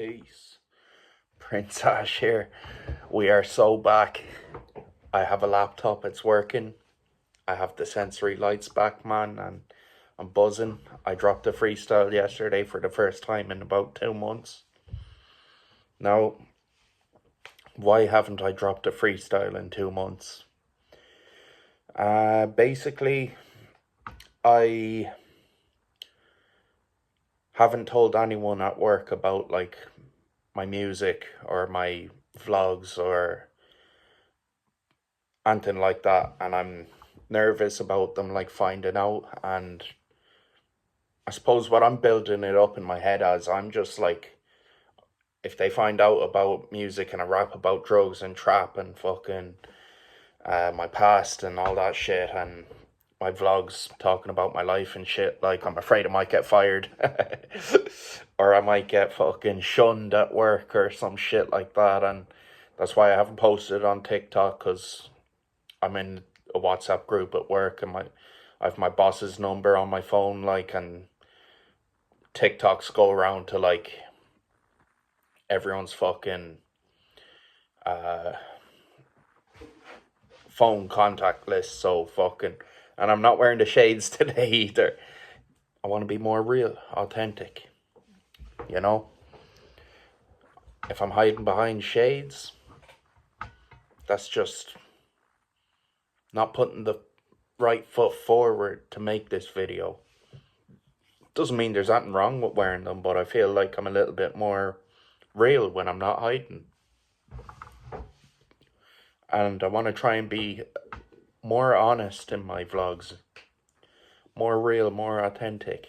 Peace. Prince Ash here. We are so back. I have a laptop, it's working. I have the sensory lights back, man, and I'm buzzing. I dropped a freestyle yesterday for the first time in about 2 months. Now, why haven't I dropped a freestyle in 2 months? Basically, I haven't told anyone at work about like my music or my vlogs or anything like that, and I'm nervous about them like finding out. And I suppose what I'm building it up in my head as, I'm just like, if they find out about music and I rap about drugs and trap and fucking my past and all that shit, and my vlogs talking about my life and shit, like, I'm afraid I might get fired. Or I might get fucking shunned at work or some shit like that. And that's why I haven't posted on TikTok, because I'm in a WhatsApp group at work, and I have my boss's number on my phone, like, and TikToks go around to like everyone's fucking phone contact list. So fucking, and I'm not wearing the shades today either. I want to be more real, authentic, you know? If I'm hiding behind shades, that's just not putting the right foot forward to make this video. Doesn't mean there's nothing wrong with wearing them, but I feel like I'm a little bit more real when I'm not hiding. And I want to try and be more honest in my vlogs. More real, more authentic.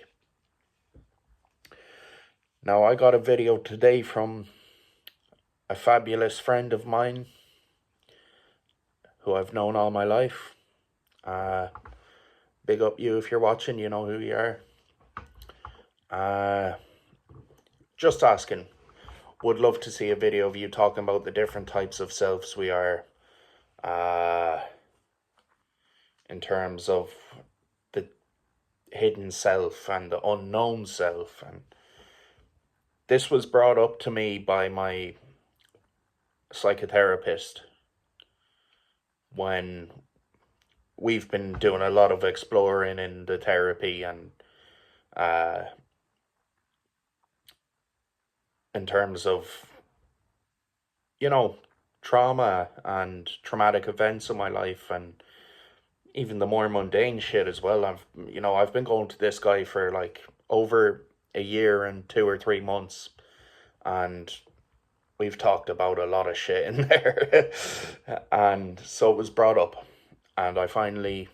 Now, I got a video today from a fabulous friend of mine who I've known all my life. Big up you if you're watching, you know who you are. Just asking. Would love to see a video of you talking about the different types of selves we are. In terms of the hidden self and the unknown self. And this was brought up to me by my psychotherapist when we've been doing a lot of exploring in the therapy, and in terms of, you know, trauma and traumatic events in my life, and even the more mundane shit as well. I've been going to this guy for like over a year and 2 or 3 months, and we've talked about a lot of shit in there. And so it was brought up, and I finally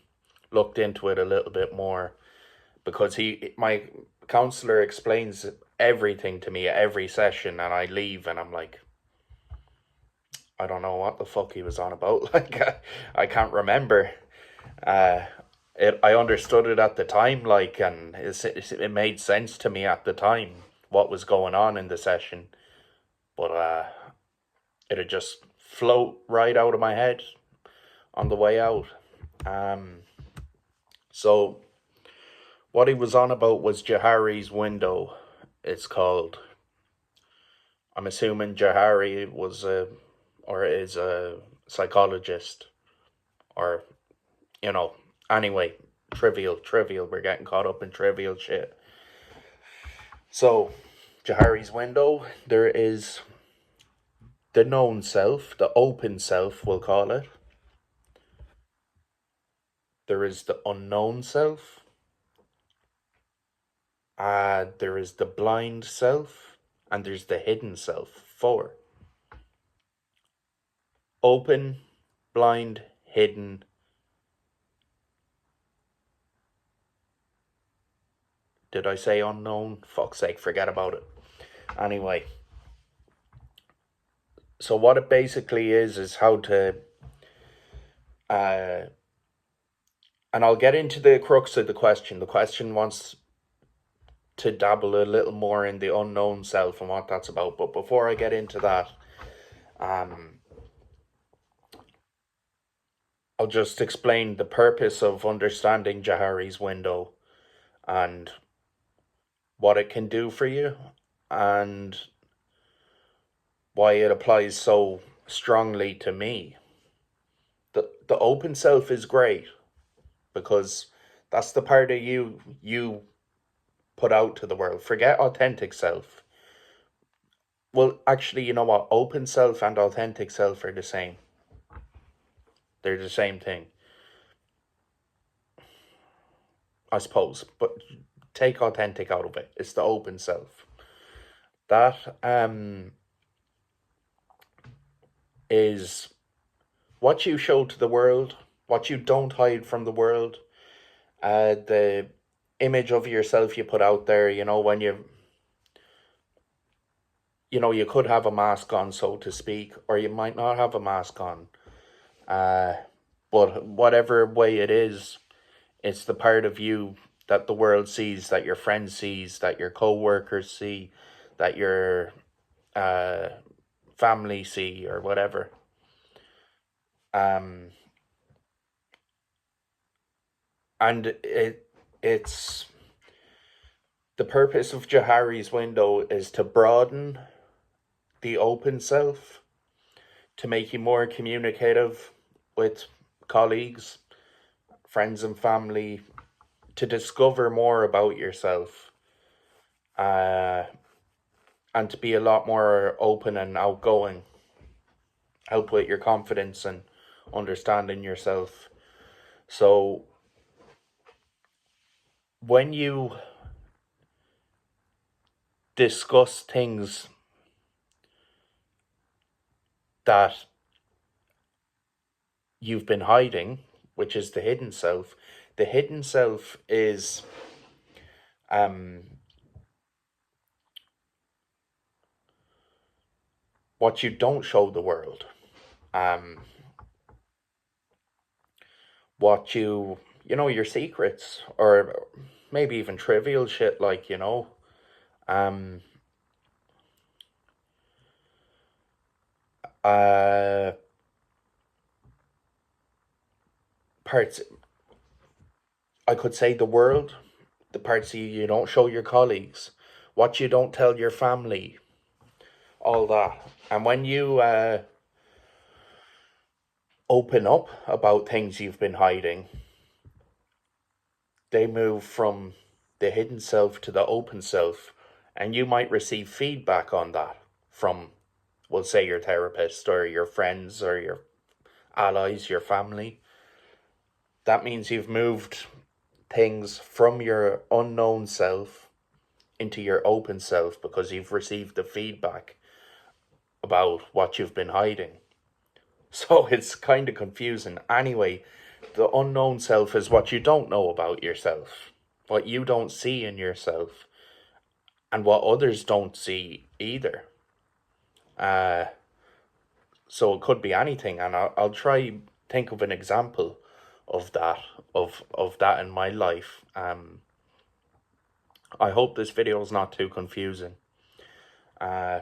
looked into it a little bit more, because my counselor explains everything to me at every session, and I leave and I'm like, I don't know what the fuck he was on about. Like, I can't remember. I understood it at the time, like, and it made sense to me at the time what was going on in the session, but it had just float right out of my head on the way out. So what he was on about was Johari's window, it's called. I'm assuming Johari was is a psychologist, or, you know, anyway, trivial, we're getting caught up in trivial shit. So, Johari's window, there is the known self, the open self, we'll call it. There is the unknown self. There is the blind self, and there's the hidden self. 4. Open, blind, hidden. Did I say unknown? Fuck's sake, forget about it. Anyway, so what it basically is how to, and I'll get into the crux of the question. The question wants to dabble a little more in the unknown self and what that's about. But before I get into that, I'll just explain the purpose of understanding Johari's window and what it can do for you, and why it applies so strongly to me. The open self is great because that's the part of you put out to the world. Forget authentic self. Well, actually, you know what? Open self and authentic self are the same. They're the same thing, I suppose. But take authentic out of it. It's the open self. That is what you show to the world, what you don't hide from the world, the image of yourself you put out there. When you could have a mask on, so to speak, or you might not have a mask on. Uh, but whatever way it is, it's the part of you that the world sees, that your friends sees, that your co-workers see, that your uh, family see, or whatever. Um, and it's the purpose of Johari's window is to broaden the open self, to make you more communicative with colleagues, friends, and family, to discover more about yourself, uh, and to be a lot more open and outgoing, help with your confidence and understanding yourself. So when you discuss things that you've been hiding, which is the hidden self is um, what you don't show the world. Um, what your secrets, or maybe even trivial shit like, um, uh, parts, I could say the world, the parts you don't show your colleagues, what you don't tell your family, all that. And when you open up about things you've been hiding, they move from the hidden self to the open self, and you might receive feedback on that from, we'll say, your therapist or your friends or your allies, your family. That means you've moved things from your unknown self into your open self because you've received the feedback about what you've been hiding. So it's kind of confusing. Anyway, the unknown self is what you don't know about yourself, what you don't see in yourself, and what others don't see either. Uh, so it could be anything, and I'll try think of an example of that of that in my life. I hope this video is not too confusing. Uh,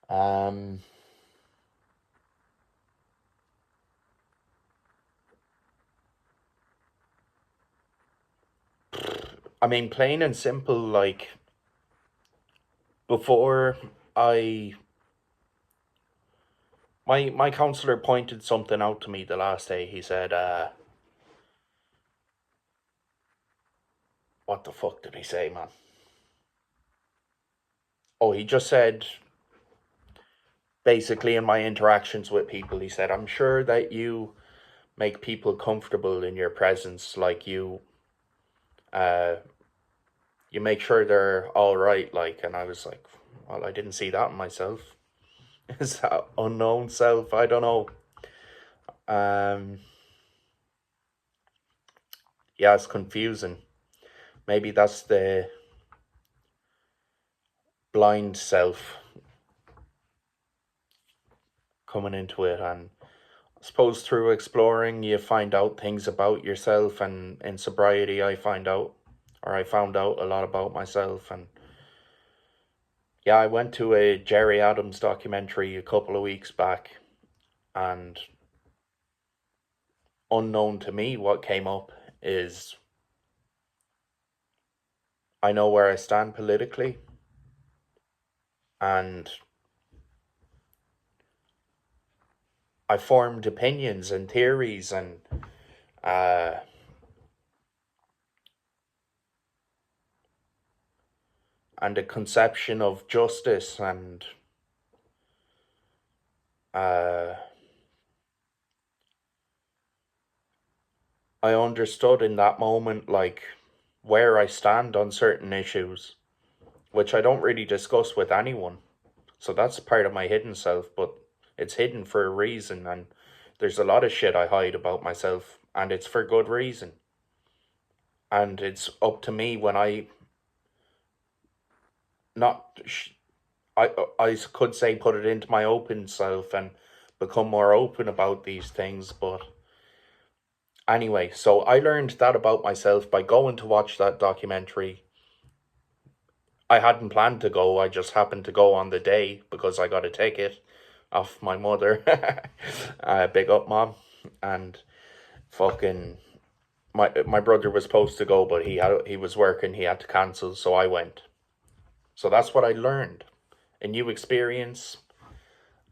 um, I mean, plain and simple, like before I my counselor pointed something out to me the last day. He said, what the fuck did he say, man? Oh, he just said, basically, in my interactions with people, he said, I'm sure that you make people comfortable in your presence, like uh, you make sure they're all right, like. And I was like, well, I didn't see that in myself. Is that unknown self? I don't know. Um, yeah, it's confusing. Maybe that's the blind self coming into it. And I suppose through exploring, you find out things about yourself. And in sobriety, I found out a lot about myself. And yeah, I went to a Jerry Adams documentary a couple of weeks back, and unknown to me, what came up is I know where I stand politically, and I formed opinions and theories uh, and a conception of justice, and uh, I understood in that moment, like, where I stand on certain issues, which I don't really discuss with anyone. So that's part of my hidden self, but it's hidden for a reason, and there's a lot of shit I hide about myself, and it's for good reason. And it's up to me when – not I could say put it into my open self and become more open about these things. But anyway, so I learned that about myself by going to watch that documentary. I hadn't planned to go, I just happened to go on the day because I got a ticket off my mother. Big up, mom. And fucking my brother was supposed to go, but he was working, he had to cancel, so I went. So that's what I learned. A new experience,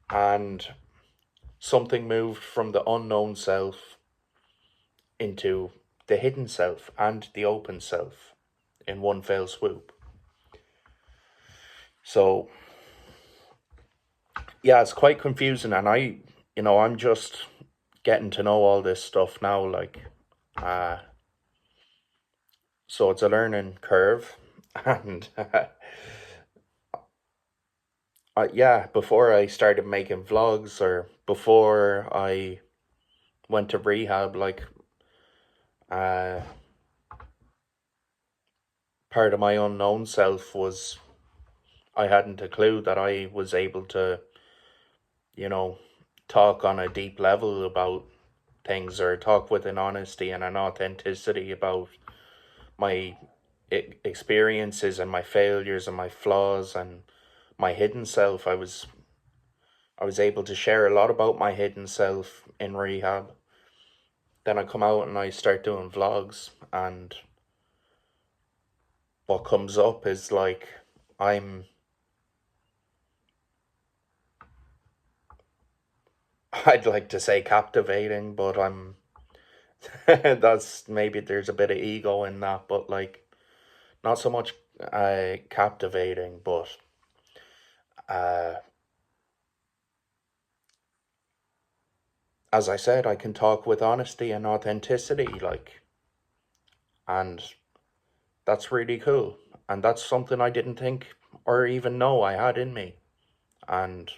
and something moved from the unknown self into the hidden self and the open self in one fell swoop. So yeah, it's quite confusing, and I'm just getting to know all this stuff now, like, so it's a learning curve. And yeah, before I started making vlogs, or before I went to rehab, like, part of my unknown self was, I hadn't a clue that I was able to, talk on a deep level about things, or talk with an honesty and an authenticity about my experiences and my failures and my flaws and my hidden self. I was able to share a lot about my hidden self in rehab. Then I come out and I start doing vlogs, and what comes up is, like, I'd like to say captivating, but that's, maybe there's a bit of ego in that, but, like, not so much captivating, but as I said, I can talk with honesty and authenticity, like, and that's really cool. And that's something I didn't think or even know I had in me. And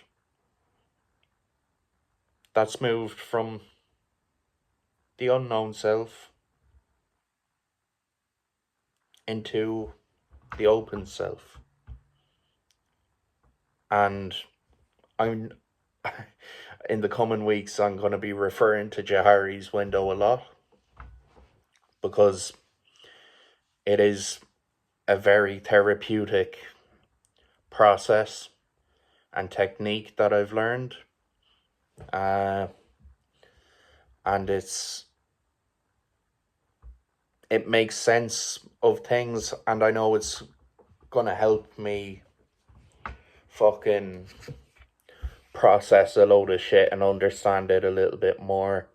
that's moved from the unknown self into the open self. And I'm in the coming weeks, I'm going to be referring to Johari's window a lot, because it is a very therapeutic process and technique that I've learned. And it makes sense of things, and I know it's gonna help me fucking process a load of shit and understand it a little bit more.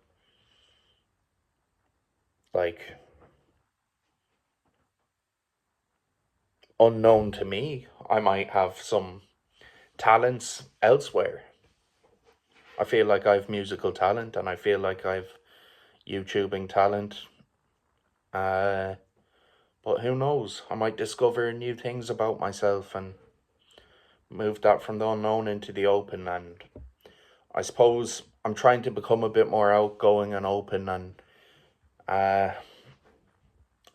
Like, unknown to me, I might have some talents elsewhere. I feel like I've musical talent, and I feel like I've YouTubing talent. But who knows? I might discover new things about myself and move that from the unknown into the open. And I suppose I'm trying to become a bit more outgoing and open, and I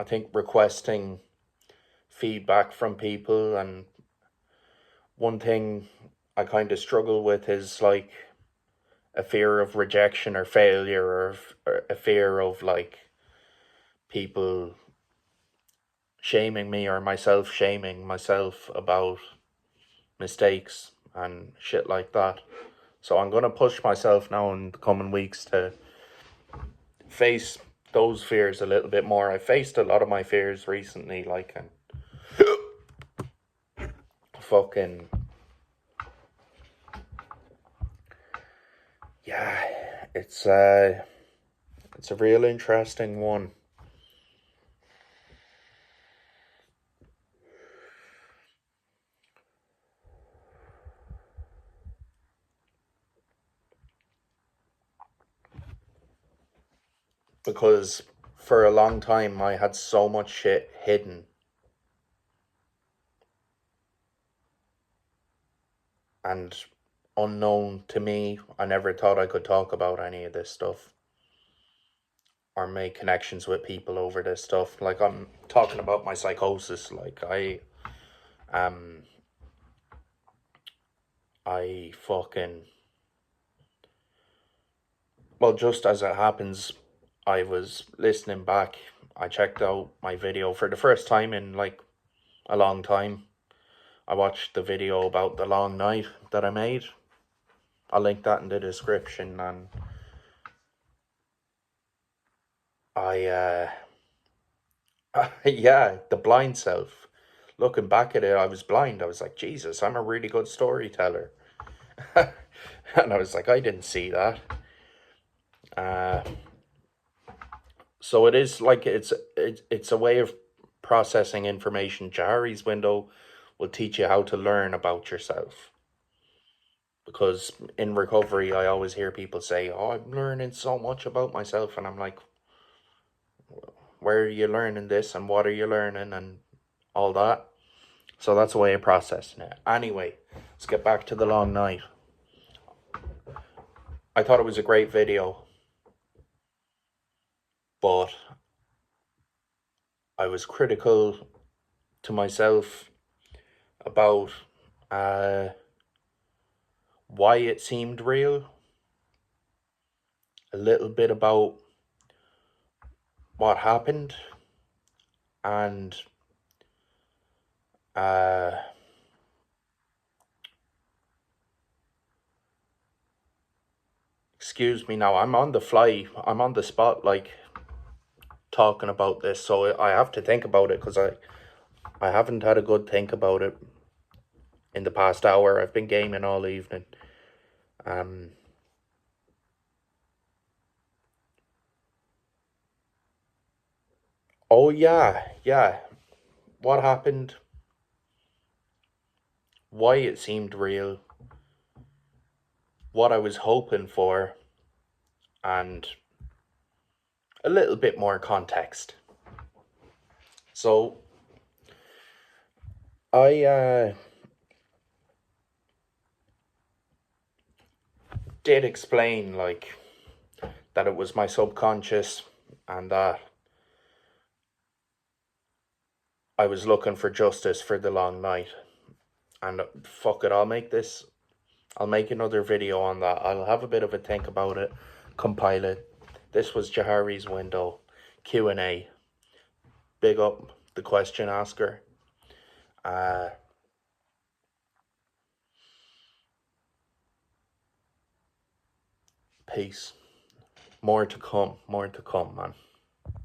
think requesting feedback from people. And one thing I kind of struggle with is, like, a fear of rejection or failure, or a fear of, like, people shaming me, or myself shaming myself about mistakes and shit like that. So I'm going to push myself now in the coming weeks to face those fears a little bit more. I faced a lot of my fears recently, like, and fucking, yeah, it's a real interesting one. Because for a long time I had so much shit hidden, and unknown to me. I never thought I could talk about any of this stuff or make connections with people over this stuff. Like, I'm talking about my psychosis. Like, um I fucking, well, just as it happens, I was listening back. I checked out my video for the first time in like a long time. I watched the video about the long night that I made. I'll link that in the description. And I yeah, the blind self. Looking back at it, I was blind. I was like, Jesus, I'm a really good storyteller. And I was like, I didn't see that. Uh, so it is like, it's a way of processing information. Johari's window will teach you how to learn about yourself. Because in recovery, I always hear people say, "Oh, I'm learning so much about myself," and I'm like, "Where are you learning this, and what are you learning, and all that?" So that's a way of processing it. Anyway, let's get back to the long night. I thought it was a great video, but I was critical to myself about uh, why it seemed real, a little bit about what happened, and uh, excuse me now, I'm on the fly, I'm on the spot, like, talking about this, so I have to think about it, because I haven't had a good think about it in the past hour. I've been gaming all evening. Oh yeah, what happened, why it seemed real, what I was hoping for, and a little bit more context. So I did explain, like, that it was my subconscious, and that I was looking for justice for the long night. And fuck it, I'll make another video on that. I'll have a bit of a think about it, compile it. This was Johari's window Q&A. Big up the question asker. Peace. More to come, man.